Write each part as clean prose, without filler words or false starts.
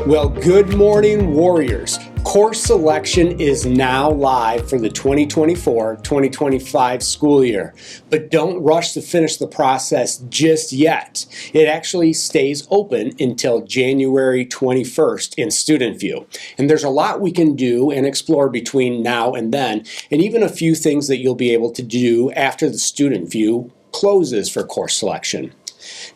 Well, good morning, Warriors. Course selection is now live for the 2024-2025 school year, but don't rush to finish the process just yet. It actually stays open until January 21st in StudentVue, and there's a lot we can do and explore between now and then, and even a few things that you'll be able to do after the StudentVue closes for course selection.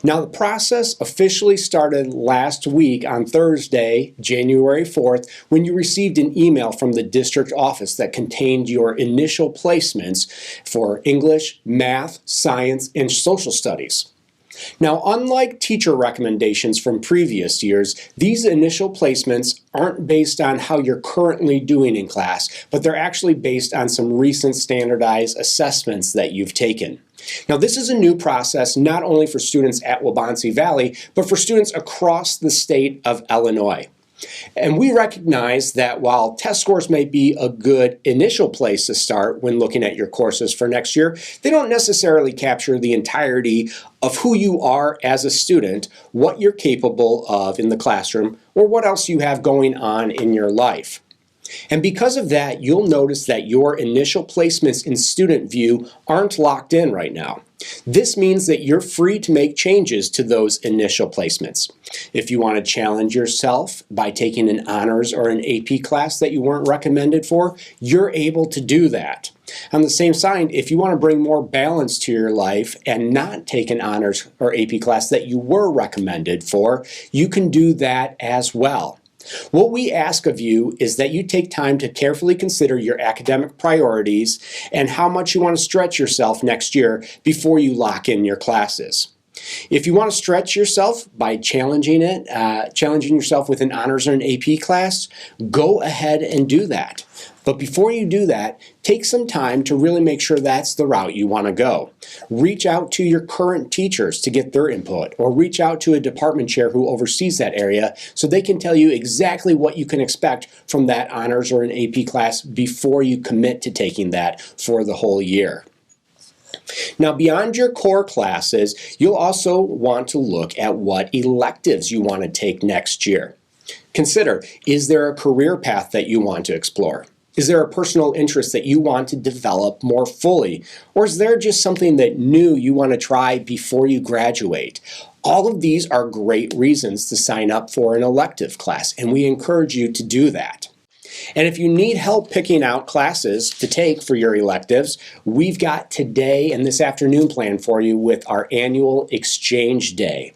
Now, the process officially started last week on Thursday, January 4th, when you received an email from the district office that contained your initial placements for English, math, science, and social studies. Now, unlike teacher recommendations from previous years, these initial placements aren't based on how you're currently doing in class, but they're actually based on some recent standardized assessments that you've taken. Now, this is a new process not only for students at Waubonsie Valley, but for students across the state of Illinois. And we recognize that while test scores may be a good initial place to start when looking at your courses for next year, they don't necessarily capture the entirety of who you are as a student, what you're capable of in the classroom, or what else you have going on in your life. And because of that, you'll notice that your initial placements in StudentVue aren't locked in right now. This means that you're free to make changes to those initial placements. If you want to challenge yourself by taking an honors or an AP class that you weren't recommended for, you're able to do that. On the same side, if you want to bring more balance to your life and not take an honors or AP class that you were recommended for, you can do that as well. What we ask of you is that you take time to carefully consider your academic priorities and how much you want to stretch yourself next year before you lock in your classes. If you want to stretch yourself by challenging yourself with an honors or an AP class, go ahead and do that. But before you do that, take some time to really make sure that's the route you want to go. Reach out to your current teachers to get their input, or reach out to a department chair who oversees that area so they can tell you exactly what you can expect from that honors or an AP class before you commit to taking that for the whole year. Now, beyond your core classes, you'll also want to look at what electives you want to take next year. Consider, is there a career path that you want to explore? Is there a personal interest that you want to develop more fully? Or is there just something that new you want to try before you graduate? All of these are great reasons to sign up for an elective class, and we encourage you to do that. And if you need help picking out classes to take for your electives, we've got today and this afternoon planned for you with our annual Exchange Day.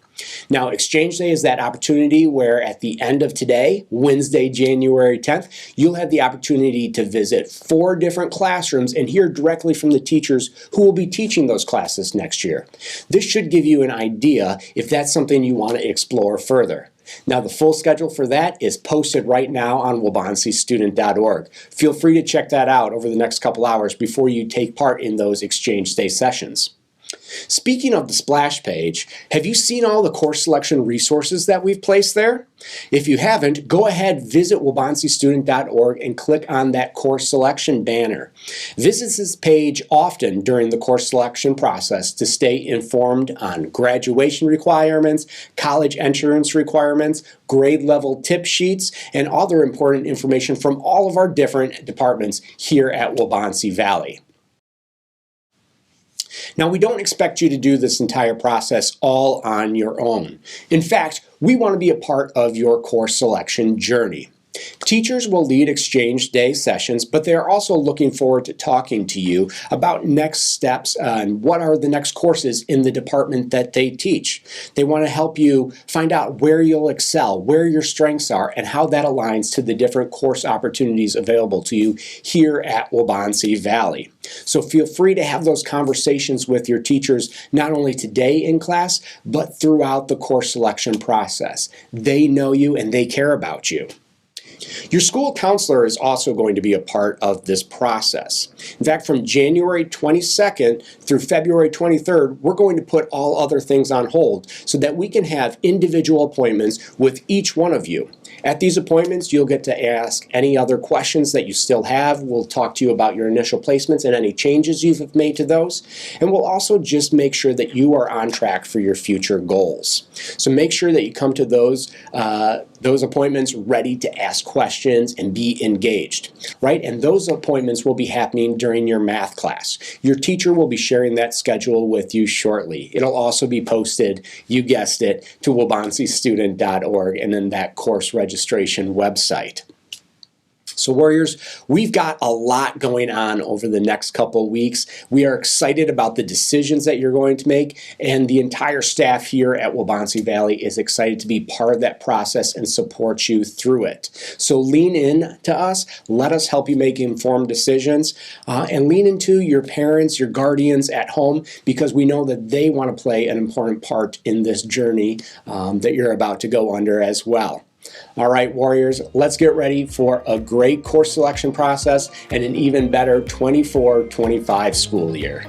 Now, Exchange Day is that opportunity where at the end of today, Wednesday, January 10th, you'll have the opportunity to visit 4 different classrooms and hear directly from the teachers who will be teaching those classes next year. This should give you an idea if that's something you want to explore further. Now, the full schedule for that is posted right now on waubonsiestudent.org. Feel free to check that out over the next couple hours before you take part in those Exchange Day sessions. Speaking of the splash page, have you seen all the course selection resources that we've placed there? If you haven't, go ahead, visit waubonsiestudent.org and click on that course selection banner. Visit this page often during the course selection process to stay informed on graduation requirements, college entrance requirements, grade level tip sheets, and other important information from all of our different departments here at Waubonsie Valley. Now, we don't expect you to do this entire process all on your own. In fact, we want to be a part of your course selection journey. Teachers will lead Exchange Day sessions, but they are also looking forward to talking to you about next steps and what are the next courses in the department that they teach. They want to help you find out where you'll excel, where your strengths are, and how that aligns to the different course opportunities available to you here at Waubonsie Valley. So feel free to have those conversations with your teachers not only today in class, but throughout the course selection process. They know you and they care about you. Your school counselor is also going to be a part of this process. In fact, from January 22nd through February 23rd, we're going to put all other things on hold so that we can have individual appointments with each one of you. At these appointments, you'll get to ask any other questions that you still have. We'll talk to you about your initial placements and any changes you've made to those. And we'll also just make sure that you are on track for your future goals. So make sure that you come to those those appointments ready to ask questions and be engaged, right? And those appointments will be happening during your math class. Your teacher will be sharing that schedule with you shortly. It'll also be posted, you guessed it, to waubonsiestudent.org and then that course registration website. So Warriors, we've got a lot going on over the next couple weeks. We are excited about the decisions that you're going to make, and the entire staff here at Waubonsie Valley is excited to be part of that process and support you through it. So lean in to us, let us help you make informed decisions, and lean into your parents, your guardians at home, because we know that they want to play an important part in this journey that you're about to go under as well. All right, Warriors, let's get ready for a great course selection process and an even better 24-25 school year.